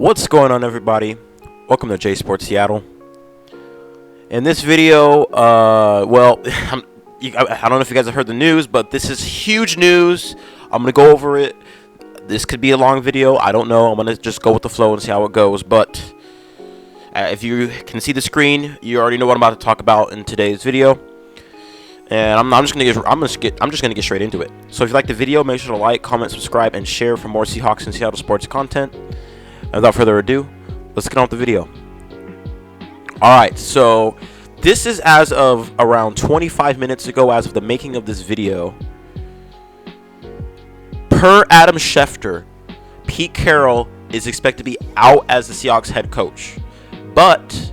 What's going on, everybody? Welcome to J Sports Seattle. In this video, I don't know if you guys have heard the news, but this is huge news. I'm going to go over it. This could be a long video. I don't know. I'm going to just go with the flow and see how it goes. But if you can see the screen, you already know what I'm about to talk about in today's video. And I'm just gonna get straight into it. So if you like the video, make sure to like, comment, subscribe, and share for more Seahawks and Seattle sports content. And without further ado, let's get on with the video. Alright, so this is as of around 25 minutes ago, as of the making of this video. Per Adam Schefter, Pete Carroll is expected to be out as the Seahawks head coach. But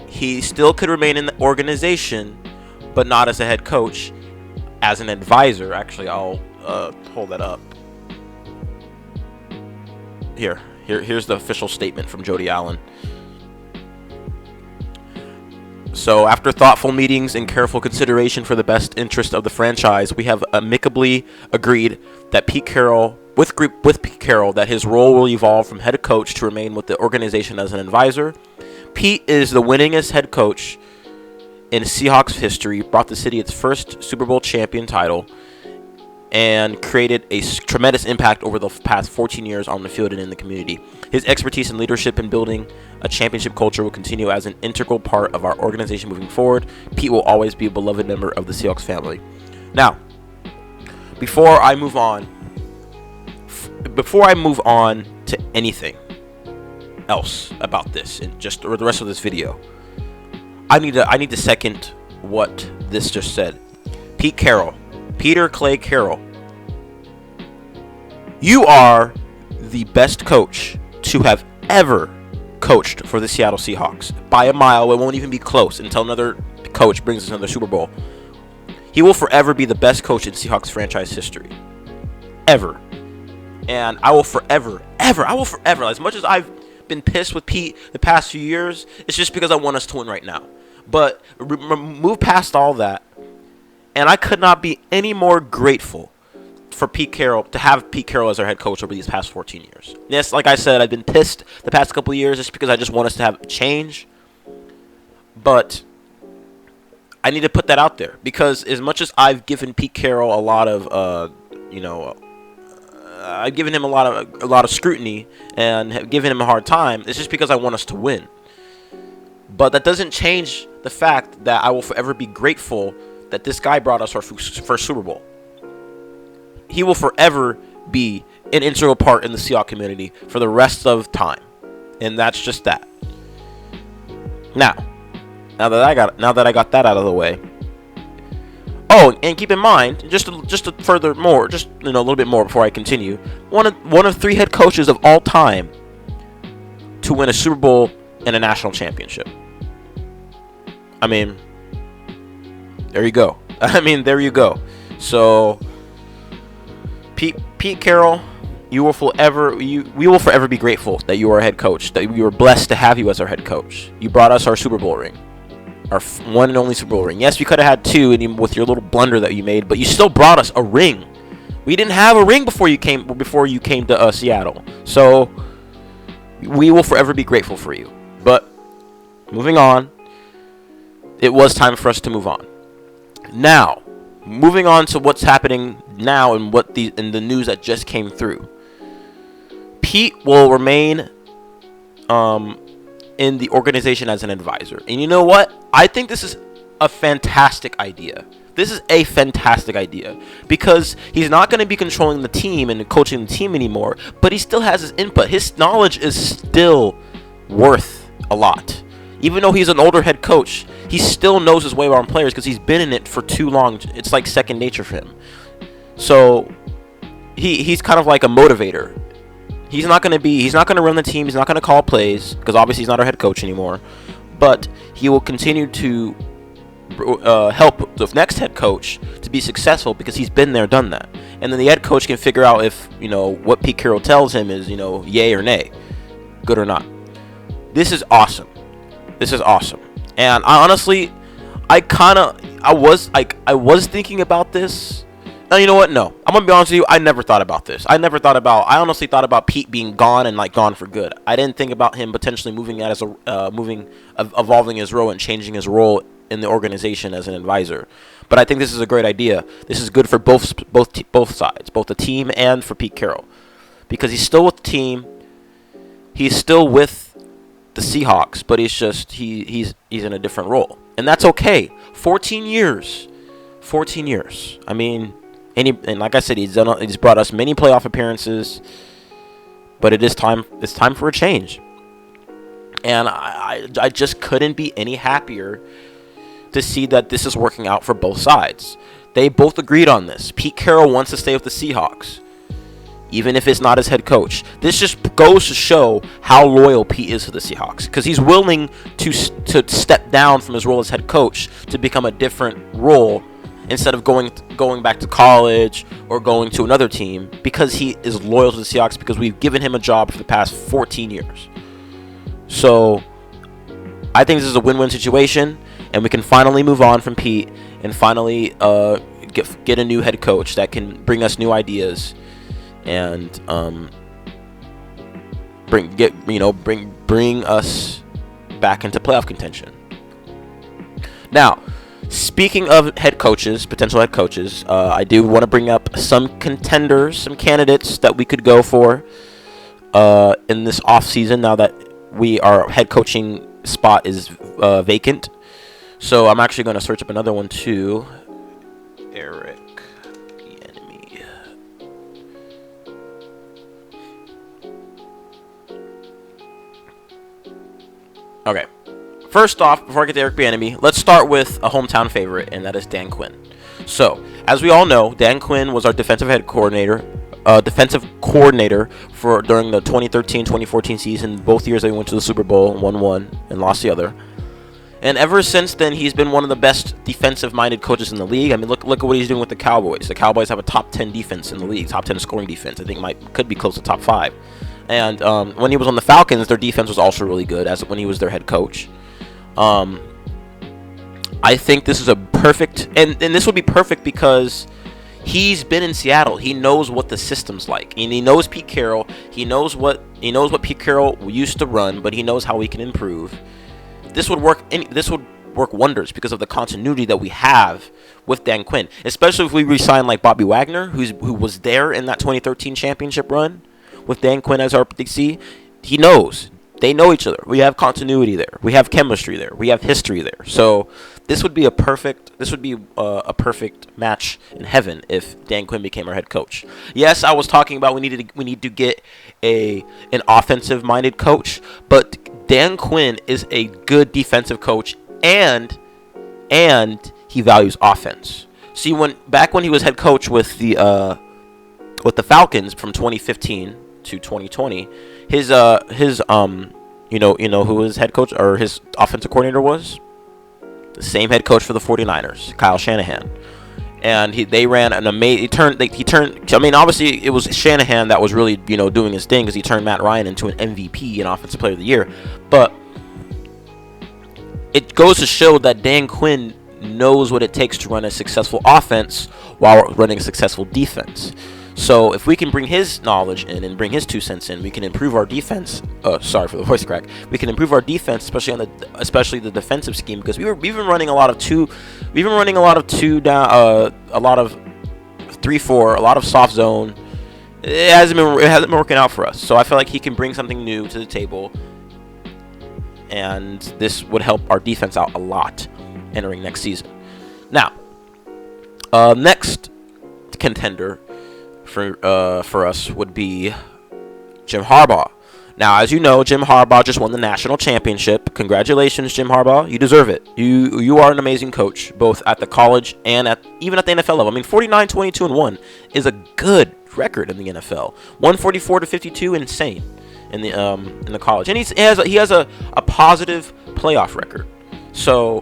he still could remain in the organization, but not as a head coach, as an advisor. Actually, I'll hold that up. Here's the official statement from Jody Allen. So, after thoughtful meetings and careful consideration for the best interest of the franchise, we have amicably agreed that Pete Carroll, with Pete Carroll, that his role will evolve from head coach to remain with the organization as an advisor. Pete is the winningest head coach in Seahawks history, brought the city its first Super Bowl champion title, and created a tremendous impact over the past 14 years on the field and in the community. His expertise and leadership in building a championship culture will continue as an integral part of our organization moving forward. Pete will always be a beloved member of the Seahawks family. Now, before I move on to anything else about this and just the rest of this video, I need to second what this just said. Peter Clay Carroll, you are the best coach to have ever coached for the Seattle Seahawks. By a mile, it won't even be close until another coach brings us another Super Bowl. He will forever be the best coach in Seahawks franchise history. Ever. And I will forever, as much as I've been pissed with Pete the past few years, it's just because I want us to win right now. But move past all that, and I could not be any more grateful for Pete Carroll, to have Pete Carroll as our head coach over these past 14 years. Yes, like I said, I've been pissed the past couple of years just because I just want us to have change. But I need to put that out there, because as much as I've given Pete Carroll a lot of, I've given him a lot of scrutiny and have given him a hard time, it's just because I want us to win. But that doesn't change the fact that I will forever be grateful that this guy brought us our first Super Bowl. He will forever be an integral part in the Seahawks community for the rest of time. And that's just that. Now that I got that out of the way. Oh, and keep in mind, just a little bit more before I continue. One of 3 head coaches of all time to win a Super Bowl and a national championship. I mean, there you go. So, Pete Carroll, we will forever be grateful that you are a head coach, that we were blessed to have you as our head coach. You brought us our Super Bowl ring, our one and only Super Bowl ring. Yes, we could have had 2 with your little blunder that you made, but you still brought us a ring. We didn't have a ring before you came to Seattle. So, we will forever be grateful for you. But moving on, it was time for us to move on. Now, moving on to what's happening now and in the news that just came through. Pete will remain in the organization as an advisor. And you know what? I think this is a fantastic idea. Because he's not going to be controlling the team and coaching the team anymore, but he still has his input. His knowledge is still worth a lot. Even though he's an older head coach, he still knows his way around players because he's been in it for too long. It's like second nature for him. So he's kind of like a motivator. He's not going to run the team. He's not going to call plays because obviously he's not our head coach anymore. But he will continue to help the next head coach to be successful because he's been there, done that. And then the head coach can figure out if, what Pete Carroll tells him is, yay or nay, good or not. This is awesome. And I was thinking about this. No, you know what? No, I'm gonna be honest with you. I never thought about this. I honestly thought about Pete being gone and like gone for good. I didn't think about him potentially evolving his role and changing his role in the organization as an advisor. But I think this is a great idea. This is good for both sides, both the team and for Pete Carroll, because he's still with the team. He's still with the Seahawks, but he's in a different role, and that's okay. 14 years. I mean. And like I said, he's brought us many playoff appearances, but it's time for a change. And I just couldn't be any happier to see that this is working out for both sides. They both agreed on this. Pete Carroll wants to stay with the Seahawks, even if it's not his head coach. This just goes to show how loyal Pete is to the Seahawks, because he's willing to step down from his role as head coach to become a different role, instead of going back to college or going to another team, because he is loyal to the Seahawks, because we've given him a job for the past 14 years. So I think this is a win-win situation, and we can finally move on from Pete and finally get a new head coach that can bring us new ideas and bring us back into playoff contention. Now, speaking of potential head coaches, I do want to bring up some contenders, some candidates that we could go for in this offseason, now that our head coaching spot is vacant. So I'm actually going to search up another one too. Eric Bieniemy. Okay. First off, before I get to Eric Bieniemy, let's start with a hometown favorite, and that is Dan Quinn. So, as we all know, Dan Quinn was our defensive coordinator for during the 2013-2014 season. Both years they went to the Super Bowl, won one and lost the other. And ever since then, he's been one of the best defensive-minded coaches in the league. I mean, look at what he's doing with the Cowboys. The Cowboys have a top 10 defense in the league, top 10 scoring defense. I think could be close to top 5. And when he was on the Falcons, their defense was also really good, as when he was their head coach. I think this is a perfect, and this would be perfect because he's been in Seattle. He knows what the system's like, and he knows Pete Carroll. He knows what Pete Carroll used to run, but he knows how we can improve. This would work wonders because of the continuity that we have with Dan Quinn, especially if we re-sign like Bobby Wagner, who was there in that 2013 championship run with Dan Quinn as our DC. He knows. They know each other. We have continuity there. We have chemistry there. We have history there. So this would be a perfect match in heaven if Dan Quinn became our head coach. Yes, I was talking about we need to get an offensive minded coach, but Dan Quinn is a good defensive coach, and he values offense. See, back when he was head coach with the Falcons from 2015 to 2020, his you know who his head coach or his offensive coordinator was? The same head coach for the 49ers, Kyle Shanahan. And they ran an amazing. He turned. I mean, obviously, it was Shanahan that was really doing his thing, because he turned Matt Ryan into an MVP and Offensive Player of the Year. But it goes to show that Dan Quinn knows what it takes to run a successful offense while running a successful defense. So if we can bring his knowledge in and bring his 2 cents in, we can improve our defense. Sorry for the voice crack. We can improve our defense, especially the defensive scheme, because we've been running a lot of 2. We've been running a lot of 2 down, a lot of 3-4, a lot of soft zone. It hasn't been working out for us. So I feel like he can bring something new to the table, and this would help our defense out a lot entering next season. Now, next contender for us would be Jim Harbaugh. Now, as you know, Jim Harbaugh just won the national championship. Congratulations, Jim Harbaugh. You deserve it. You are an amazing coach, both at the college and even at the NFL level. I mean, 49-22-1 is a good record in the NFL. 144-52, insane in the college, and he has a positive playoff record. So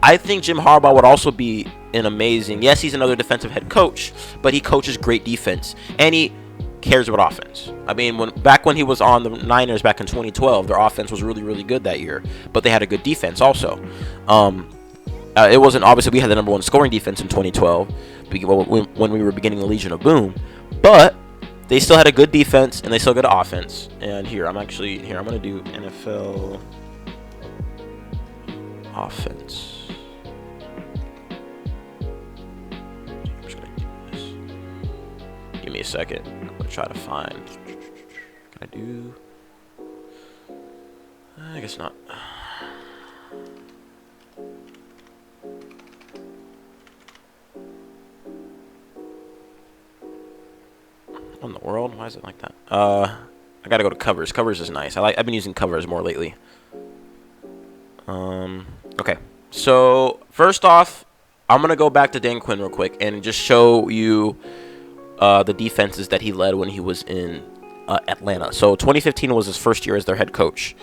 I think Jim Harbaugh would also be an amazing. Yes, he's another defensive head coach, but he coaches great defense, and he cares about offense. I mean, back when he was on the Niners back in 2012, their offense was really, really good that year, but they had a good defense also. It wasn't obviously we had the number 1 scoring defense in 2012 when we were beginning the Legion of Boom, but they still had a good defense and they still got an offense. And I'm gonna do NFL offense. I'm just gonna do this. Give me a second. I'm gonna try to find. Can I do? I guess not. What in the world? Why is it like that? I gotta go to covers. Covers is nice. I've been using covers more lately. Okay. So first off, I'm gonna go back to Dan Quinn real quick and just show you the defenses that he led when he was in Atlanta. So 2015 was his first year as their head coach.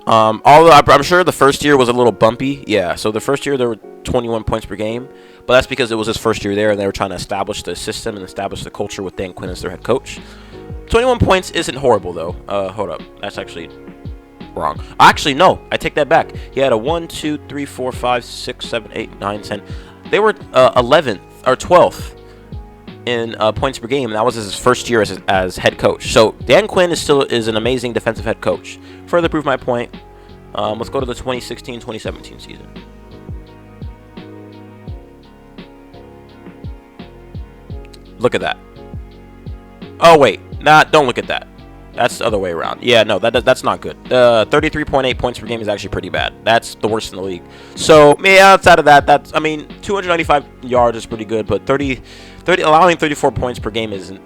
Although I'm sure the first year was a little bumpy. Yeah, so the first year there were 21 points per game, but that's because it was his first year there and they were trying to establish the system and establish the culture with Dan Quinn as their head coach. 21 points isn't horrible though. Hold up, that's actually wrong. Actually, no, I take that back. He had a 1, 2, 3, 4, 5, 6, 7, 8, 9, 10. They were 11th or 12th in points per game, and that was his first year as head coach. So Dan Quinn is an amazing defensive head coach. Further prove my point, let's go to the 2016-2017 season. Look at that. Oh wait, don't look at that. That's the other way around. Yeah, no, that's not good. 33.8 points per game is actually pretty bad. That's the worst in the league. So, yeah, outside of that, 295 yards is pretty good, but allowing 34 points per game isn't.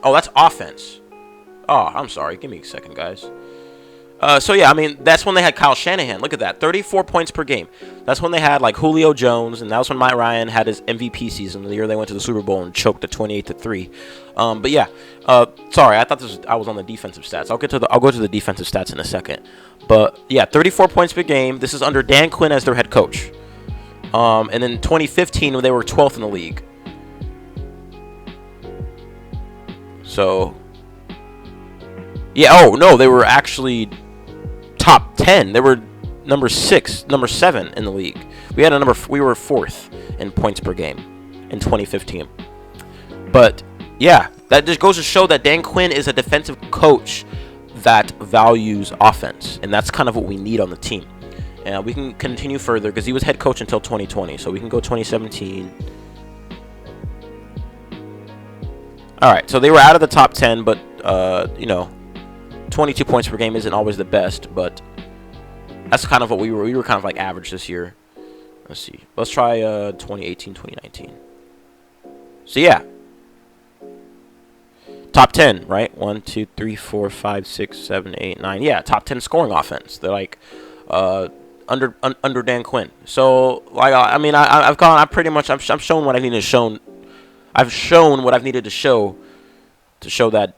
Oh, that's offense. Oh, I'm sorry. Give me a second, guys. So, yeah, that's when they had Kyle Shanahan. Look at that. 34 points per game. That's when they had, like, Julio Jones, and that was when Matt Ryan had his MVP season, the year they went to the Super Bowl and choked at 28-3. But, yeah. Sorry, I thought I was on the defensive stats. I'll go to the defensive stats in a second. But, yeah, 34 points per game. This is under Dan Quinn as their head coach. And then 2015, when they were 12th in the league. So, yeah, oh, no, they were actually top 10. They were number 7 in the league. We were 4th in points per game in 2015. But yeah, that just goes to show that Dan Quinn is a defensive coach that values offense, and that's kind of what we need on the team. And we can continue further because he was head coach until 2020, so we can go 2017. All right, so they were out of the top 10, but 22 points per game isn't always the best, but that's kind of what we were. We were kind of like average this year. Let's see. Let's try 2018, 2019. So, yeah. Top 10, right? 1, 2, 3, 4, 5, 6, 7, 8, 9. Yeah, top 10 scoring offense. They're like under Dan Quinn. So, like, I've shown what I needed to show. I've shown what I've needed to show that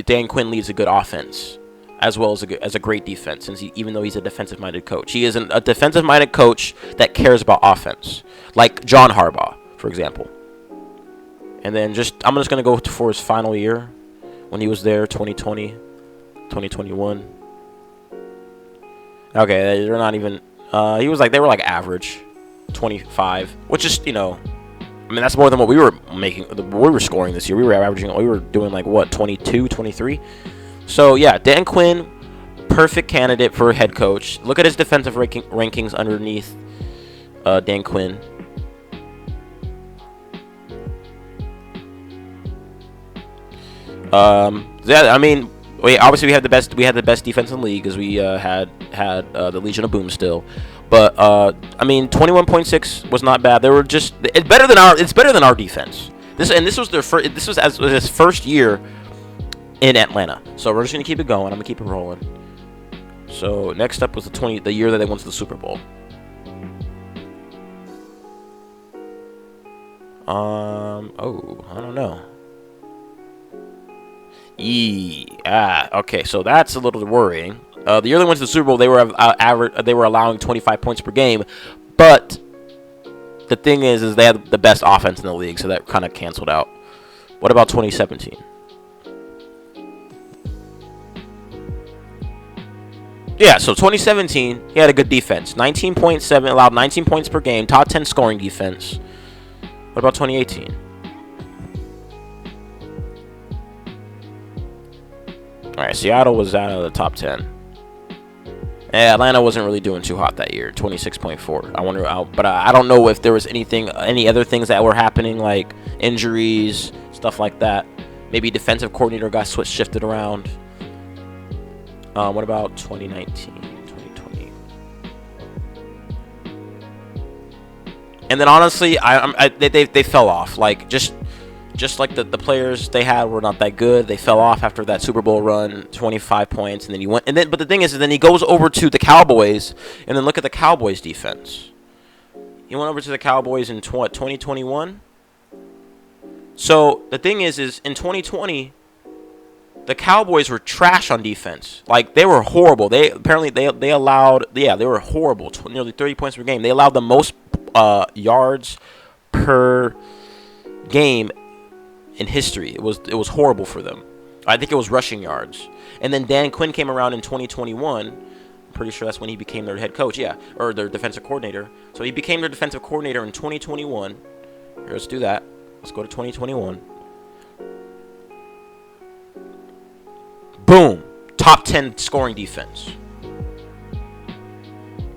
Dan Quinn leads a good offense as well as a great defense. Since even though he's a defensive-minded coach, he is a defensive-minded coach that cares about offense, like John Harbaugh, for example. And then I'm just gonna go for his final year when he was there, 2020, 2021. Okay, they're not even. They were like average, 25, which is that's more than what we were making. We were scoring this year. We were doing like what, 22, 23. So yeah, Dan Quinn, perfect candidate for head coach. Look at his defensive rankings underneath Dan Quinn. Obviously we had the best defense in the league because we had the Legion of Boom still. But 21.6 was not bad. It's better than our defense. This was his first year in Atlanta. So we're just gonna keep it going. I'm gonna keep it rolling. So next up was the year that they went to the Super Bowl. I don't know. Okay, so that's a little worrying. The year they went to the Super Bowl, they were allowing 25 points per game, but the thing is they had the best offense in the league, so that kind of canceled out. What about 2017? Yeah, so 2017, he had a good defense. 19.7, allowed 19 points per game, top 10 scoring defense. What about 2018? All right, Seattle was out of the top 10. Yeah, Atlanta wasn't really doing too hot that year, 26.4. I wonder, but I don't know if there was any other things that were happening, like injuries, stuff like that. Maybe defensive coordinator got shifted around. What about 2019, 2020? And then honestly, they fell off. Like just like the players they had were not that good. They fell off after that Super Bowl run, 25 points, and then he went. But the thing is, then he goes over to the Cowboys, and then look at the Cowboys defense. He went over to the Cowboys in 2021. So the thing is in 2020. The Cowboys were trash on defense. Like, they were horrible. They allowed, they were horrible. Nearly 30 points per game. They allowed the most yards per game in history. It was horrible for them. I think it was rushing yards. And then Dan Quinn came around in 2021. I'm pretty sure that's when he became their head coach. Yeah, or their defensive coordinator. So he became their defensive coordinator in 2021. Here, let's do that. Let's go to 2021. Boom, top 10 scoring defense.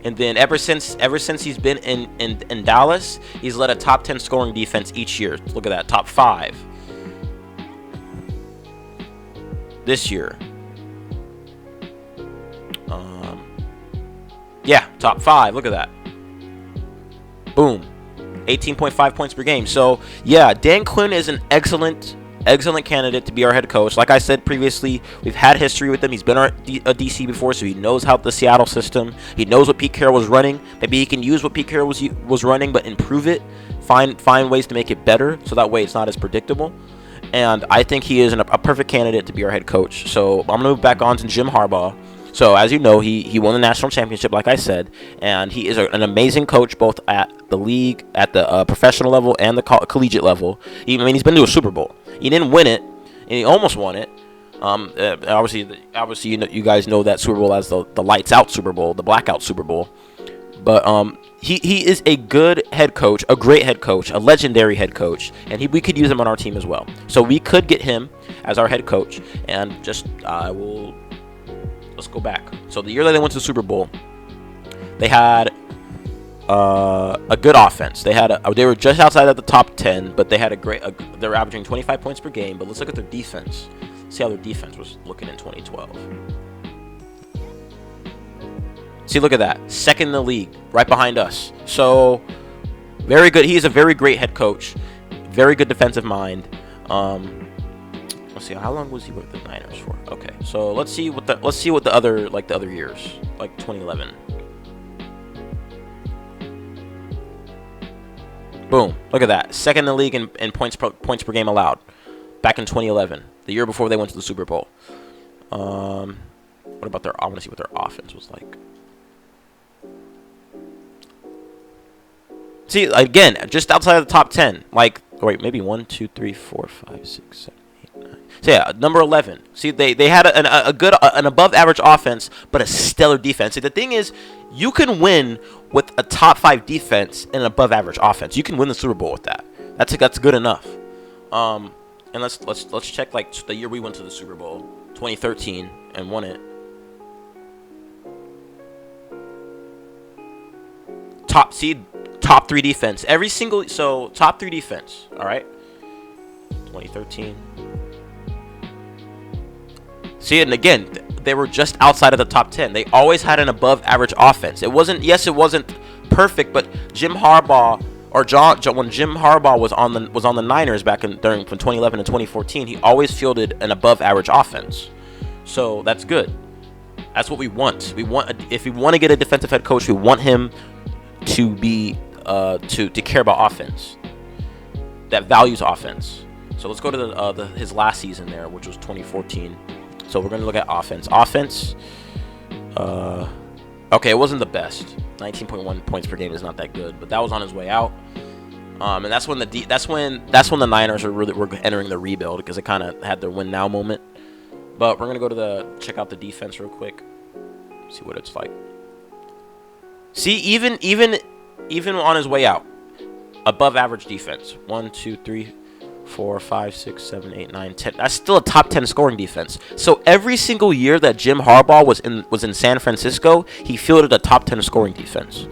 And then ever since he's been in Dallas, he's led a top 10 scoring defense each year. Look at that, top 5. This year. Yeah, top 5. Look at that. Boom. 18.5 points per game. So, yeah, Dan Quinn is an excellent candidate to be our head coach. Like I said previously, we've had history with him. He's been a DC before, so he knows how the Seattle system. He knows what Pete Carroll was running. Maybe he can use what Pete Carroll was running, but improve it. Find ways to make it better, so that way it's not as predictable. And I think he is a perfect candidate to be our head coach. So I'm gonna move back on to Jim Harbaugh. So as you know, he won the national championship, like I said, and he is an amazing coach both at the league, at the professional level, and the collegiate level. He's been to a Super Bowl. He didn't win it, and he almost won it. Obviously, you guys know that Super Bowl as the lights out Super Bowl, the blackout Super Bowl. But he is a good head coach, a great head coach, a legendary head coach, and we could use him on our team as well. So we could get him as our head coach, and let's go back. So the year that they went to the Super Bowl, they had a good offense. They were just outside of the top 10, but they had they were averaging 25 points per game. But let's look at their defense. See how their defense was looking in 2012. See, look at that. Second in the league, right behind us. So very good. He is a very great head coach. Very good defensive mind. Let's see, how long was he with the Niners for? Okay, so let's see what the other years, like 2011. Boom, look at that. Second in the league in points per game allowed. Back in 2011, the year before they went to the Super Bowl. What about I want to see what their offense was like. See, again, just outside of the top 10. Maybe 1, 2, 3, 4, 5, 6, 7. So yeah, number 11. See, they had an above average offense, but a stellar defense. See, the thing is, you can win with a top 5 defense and an above average offense. You can win the Super Bowl with that. That's good enough. And let's check the year we went to the Super Bowl, 2013, and won it. Top 3 defense. Top 3 defense. All right. 2013. See, and again, they were just outside of the top 10. They always had an above-average offense. It wasn't perfect, but when Jim Harbaugh was on the Niners from 2011 to 2014, he always fielded an above-average offense. So that's good. That's what we want. If we want to get a defensive head coach, we want him to be to care about offense, that values offense. So let's go to his last season there, which was 2014. So we're going to look at offense. Okay, it wasn't the best. 19.1 points per game is not that good, but that was on his way out. And that's when the Niners were entering the rebuild, because it kind of had their win now moment. But we're going to go check out the defense real quick. See what it's like. See, even on his way out, above average defense. 1, 2, 3, 4, 5, 6, 7, 8, 9, 10. That's still a top 10 scoring defense. So every single year that Jim Harbaugh was in San Francisco, he fielded a top 10 scoring defense.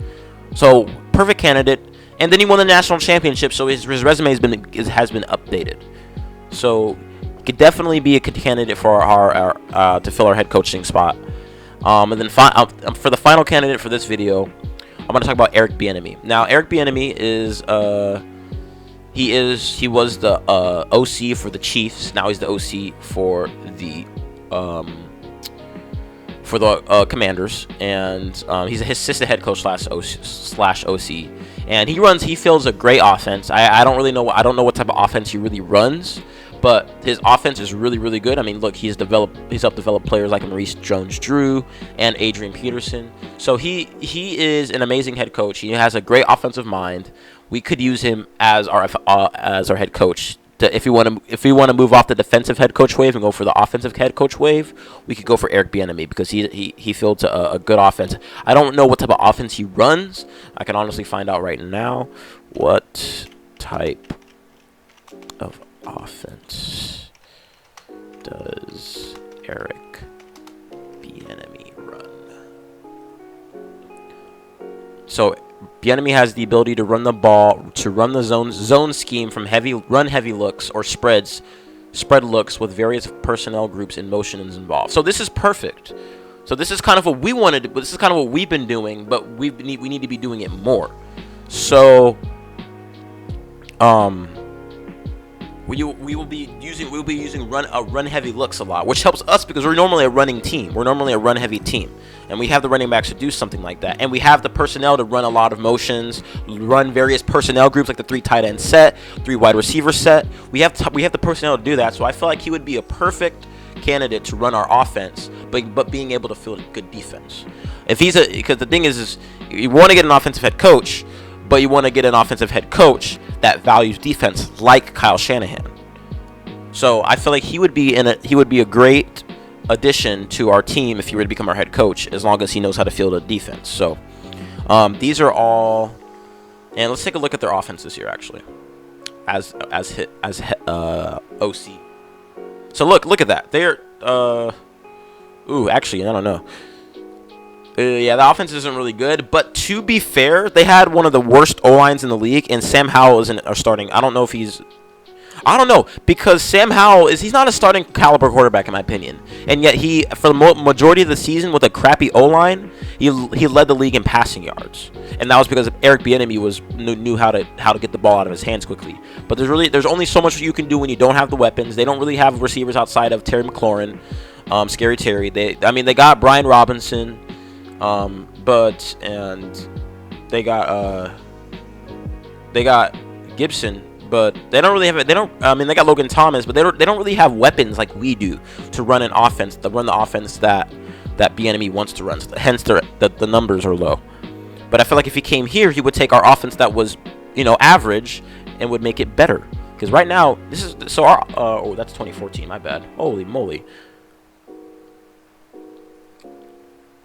So perfect candidate. And then he won the national championship, so his resume has been updated. So he could definitely be a candidate for our to fill our head coaching spot. And then for the final candidate for this video, I'm going to talk about Eric Bieniemy. Now, Eric Bieniemy is he was the OC for the Chiefs. Now he's the OC for the Commanders, and he's an assistant head coach slash OC. And he fields a great offense. I don't know what type of offense he really runs, but his offense is really, really good. I mean, look, he's helped develop players like Maurice Jones-Drew and Adrian Peterson. So he is an amazing head coach. He has a great offensive mind. We could use him as our head coach. If we want to move off the defensive head coach wave and go for the offensive head coach wave, we could go for Eric Bieniemy because he fields a good offense. I don't know what type of offense he runs. I can honestly find out right now. What type of offense does Eric Bieniemy run? So Bieniemy has the ability to run the ball, to run the zone scheme from heavy looks or spread looks with various personnel groups and motions involved. So this is perfect. So this is kind of what we wanted. This is kind of what we've been doing, but we need to be doing it more. So we'll be using run heavy looks a lot, which helps us because we're normally a running team. We're normally a run heavy team, and we have the running backs to do something like that, and we have the personnel to run a lot of motions, run various personnel groups like the 3 tight end set, 3 wide receiver set. We have the personnel to do that, so I feel like he would be a perfect candidate to run our offense, but being able to field a good defense. Because the thing is you want to get an offensive head coach, but you want to get an offensive head coach that values defense, like Kyle Shanahan. So I feel like he would be a great addition to our team if he were to become our head coach, as long as he knows how to field a defense. So these are all, and let's take a look at their offense this year actually, as OC. So look at that. They're actually I don't know. Yeah, the offense isn't really good, but to be fair, they had one of the worst O-lines in the league, and Sam Howell isn't starting. I don't know, because Sam Howell he's not a starting caliber quarterback in my opinion, and yet he, for the majority of the season with a crappy O-line, he led the league in passing yards, and that was because Eric Bieniemy knew how to get the ball out of his hands quickly. But there's only so much you can do when you don't have the weapons. They don't really have receivers outside of Terry McLaurin, Scary Terry. They got Brian Robinson. But they got Gibson, but they don't really have it. They got Logan Thomas, but they don't really have weapons like we do to run an offense, that Bieniemy wants to run. Hence the numbers are low. But I feel like if he came here, he would take our offense that was, average and would make it better. Because right now, that's 2014. My bad. Holy moly.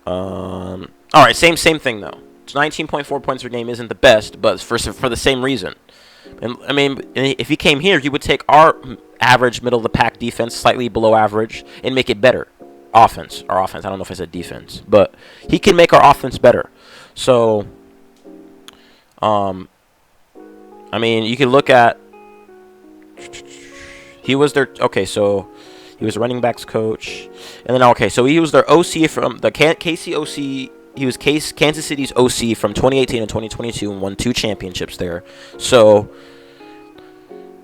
All right, same thing though. 19.4 points per game isn't the best, but for the same reason. And I mean, if he came here, he would take our average, middle of the pack defense, slightly below average, and make it better. Our offense. I don't know if I said defense, but he can make our offense better. So, I mean, you can look at. He was their He was running backs coach, and then so he was their OC from the KC OC. He was Kansas City's OC from 2018 and 2022 and won 2 championships there. So,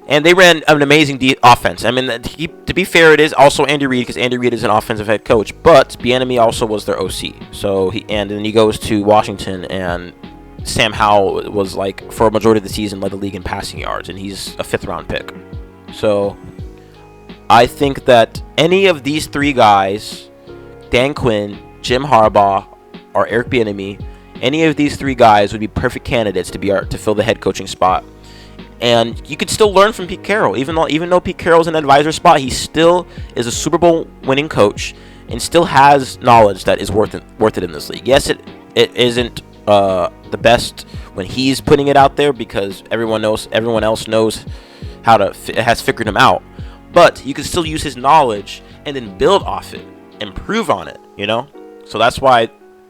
and they ran an amazing offense. I mean, to be fair, it is also Andy Reid, because Andy Reid is an offensive head coach, but Bieniemy also was their OC. So and then he goes to Washington, and Sam Howell was for a majority of the season led the league in passing yards, and he's a 5th round pick. So I think that any of these 3 guys, Dan Quinn, Jim Harbaugh, or Eric Bieniemy, any of these 3 guys would be perfect candidates to fill the head coaching spot. And you could still learn from Pete Carroll. Even though Pete Carroll's an advisor spot, he still is a Super Bowl winning coach, and still has knowledge that is worth it in this league. Yes, it isn't the best when he's putting it out there, because everyone else knows how to has figured him out. But you can still use his knowledge and then build off it, improve on it, you know? So that's why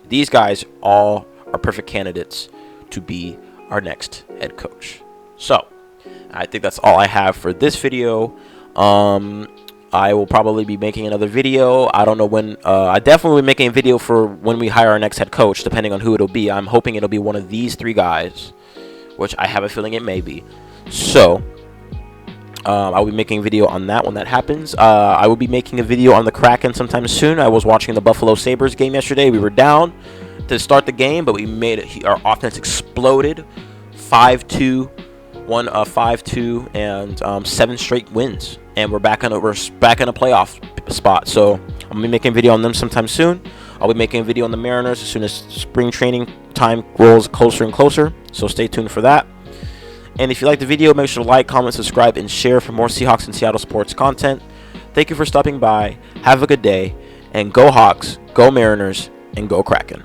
these guys all are perfect candidates to be our next head coach. So I think that's all I have for this video. I will probably be making another video. I don't know when. I definitely will be making a video for when we hire our next head coach, depending on who it'll be. I'm hoping it'll be one of these 3 guys, which I have a feeling it may be. So I'll be making a video on that when that happens. I will be making a video on the Kraken sometime soon. I was watching the Buffalo Sabres game yesterday. We were down to start the game, but we made it. Our offense exploded. 5-2, 5-2, and 7 straight wins, and we're back in a playoff spot. So I'm gonna be making a video on them sometime soon. I'll be making a video on the Mariners as soon as spring training time rolls closer and closer. So stay tuned for that. And if you like the video, make sure to like, comment, subscribe, and share for more Seahawks and Seattle sports content. Thank you for stopping by. Have a good day, and go Hawks, go Mariners, and go Kraken.